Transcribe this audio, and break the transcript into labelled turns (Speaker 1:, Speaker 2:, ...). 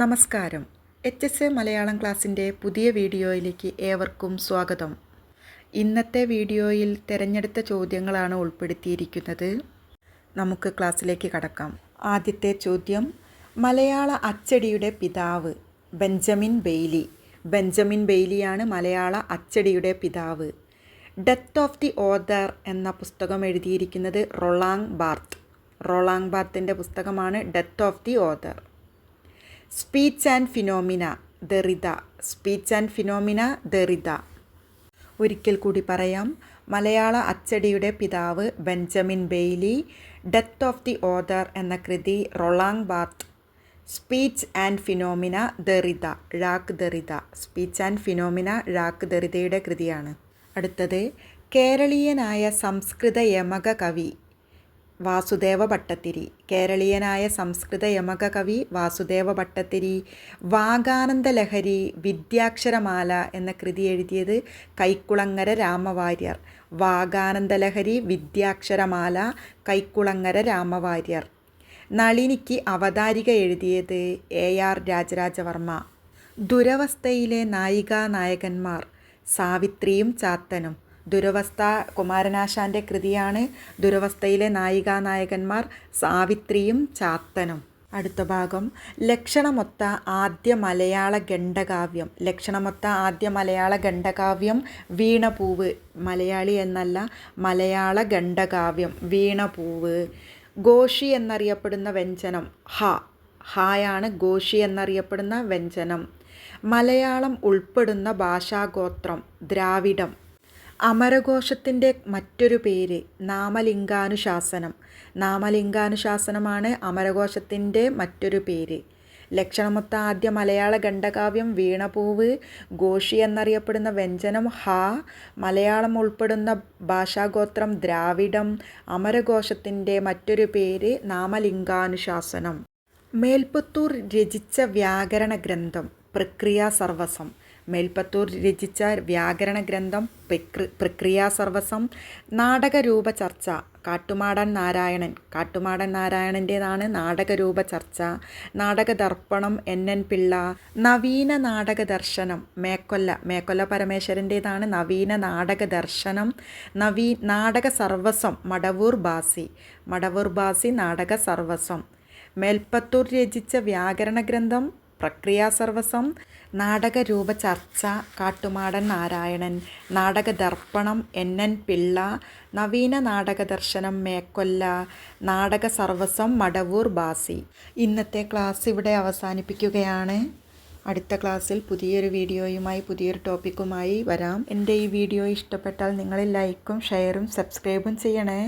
Speaker 1: നമസ്കാരം. HSA മലയാളം ക്ലാസ്സിൻ്റെ പുതിയ വീഡിയോയിലേക്ക് ഏവർക്കും സ്വാഗതം. ഇന്നത്തെ വീഡിയോയിൽ തിരഞ്ഞെടുത്ത ചോദ്യങ്ങളാണ് ഉൾപ്പെടുത്തിയിരിക്കുന്നത്. നമുക്ക് ക്ലാസ്സിലേക്ക് കടക്കാം. ആദ്യത്തെ ചോദ്യം, മലയാള അച്ചടിയുടെ പിതാവ് ബെഞ്ചമിൻ ബെയ്ലി. ബെഞ്ചമിൻ ബെയ്ലിയാണ് മലയാള അച്ചടിയുടെ പിതാവ്. ഡെത്ത് ഓഫ് ദി ഓതർ എന്ന പുസ്തകം എഴുതിയിരിക്കുന്നത് റൊളാങ് ബാർത്ത്. റൊളാങ് ബാർത്തിൻ്റെ പുസ്തകമാണ് death of the author. Speech and phenomena ദെറിദ. Speech and phenomena ദെറിദ. ഒരിക്കൽ കൂടി പറയാം. മലയാള അച്ചടിയുടെ പിതാവ് Benjamin Bailey. Death of the author എന്ന കൃതി Roland ബാർത്ത്. Speech and phenomena ദെറിദ, ഴാക്ക് ദെറിദ. Speech and phenomena ഴാക്ക് ദെറിദയുടെ കൃതിയാണ്. അടുത്തത്, കേരളീയനായ സംസ്കൃത യമക കവി വാസുദേവ ഭട്ടത്തിരി. കേരളീയനായ സംസ്കൃത യമക കവി വാസുദേവ ഭട്ടത്തിരി. വാഗാനന്ദ ലഹരി, വിദ്യാക്ഷരമാല എന്ന കൃതി എഴുതിയത് കൈക്കുളങ്ങര രാമവാര്യർ. വാഗാനന്ദ ലഹരി, വിദ്യാക്ഷരമാല, കൈക്കുളങ്ങര രാമവാര്യർ. നളിനിക്ക് അവതാരിക എഴുതിയത് AR രാജരാജവർമ്മ. ദുരവസ്ഥയിലെ നായികാനായകന്മാർ സാവിത്രിയും ചാത്തനും. ദുരവസ്ഥ കുമാരനാശാൻ്റെ കൃതിയാണ്. ദുരവസ്ഥയിലെ നായികാനായകന്മാർ സാവിത്രിയും ചാത്തനും. അടുത്ത ഭാഗം, ലക്ഷണമൊത്ത ആദ്യ മലയാള ഖണ്ഡകാവ്യം. ലക്ഷണമൊത്ത ആദ്യ മലയാള ഖണ്ഡകാവ്യം വീണപൂവ്. മലയാളി എന്നല്ല, മലയാള ഖണ്ഡകാവ്യം വീണപൂവ്. ഘോഷി എന്നറിയപ്പെടുന്ന വ്യഞ്ജനം ഹ. ഹായാണ് ഘോഷി എന്നറിയപ്പെടുന്ന വ്യഞ്ജനം. മലയാളം ഉൾപ്പെടുന്ന ഭാഷാഗോത്രം ദ്രാവിഡം. അമരകോശത്തിൻ്റെ മറ്റൊരു പേര് നാമലിംഗാനുശാസനം. നാമലിംഗാനുശാസനമാണ് അമരകോശത്തിൻ്റെ മറ്റൊരു പേര്. ലക്ഷണമൊത്ത ആദ്യ മലയാള ഖണ്ഡകാവ്യം വീണപൂവ്. ഘോഷി എന്നറിയപ്പെടുന്ന വ്യഞ്ജനം ഹ. മലയാളം ഉൾപ്പെടുന്ന ഭാഷാഗോത്രം ദ്രാവിഡം. അമരകോശത്തിൻ്റെ മറ്റൊരു പേര് നാമലിംഗാനുശാസനം. മേൽപ്പത്തൂർ രചിച്ച വ്യാകരണ ഗ്രന്ഥം പ്രക്രിയാസർവസം. മേൽപ്പത്തൂർ രചിച്ച വ്യാകരണ ഗ്രന്ഥം പ്രക്രിയാസർവസം. നാടകരൂപ ചർച്ച കാട്ടുമാടൻ നാരായണൻ. കാട്ടുമാടൻ നാരായണൻ്റേതാണ് നാടകരൂപ ചർച്ച. നാടകദർപ്പണം NN പിള്ള. നവീന നാടകദർശനം മേക്കൊല്ല പരമേശ്വരൻ്റേതാണ് നവീന നാടകദർശനം. നാടകസർവസം മടവൂർ ബാസി നാടകസർവസം. മേൽപ്പത്തൂർ രചിച്ച വ്യാകരണ ഗ്രന്ഥം പ്രക്രിയാസർവസം. നാടകരൂപ ചർച്ച കാട്ടുമാടൻ നാരായണൻ. നാടകദർപ്പണം NN പിള്ള. നവീന നാടകദർശനം മേക്കൊല്ല. നാടകസർവസം മടവൂർ ബാസി. ഇന്നത്തെ ക്ലാസ് ഇവിടെ അവസാനിപ്പിക്കുകയാണ്. അടുത്ത ക്ലാസ്സിൽ പുതിയൊരു വീഡിയോയുമായി പുതിയൊരു ടോപ്പിക്കുമായി വരാം. എൻ്റെ ഈ വീഡിയോ ഇഷ്ടപ്പെട്ടാൽ നിങ്ങൾ ലൈക്കും ഷെയറും സബ്സ്ക്രൈബും ചെയ്യണേ.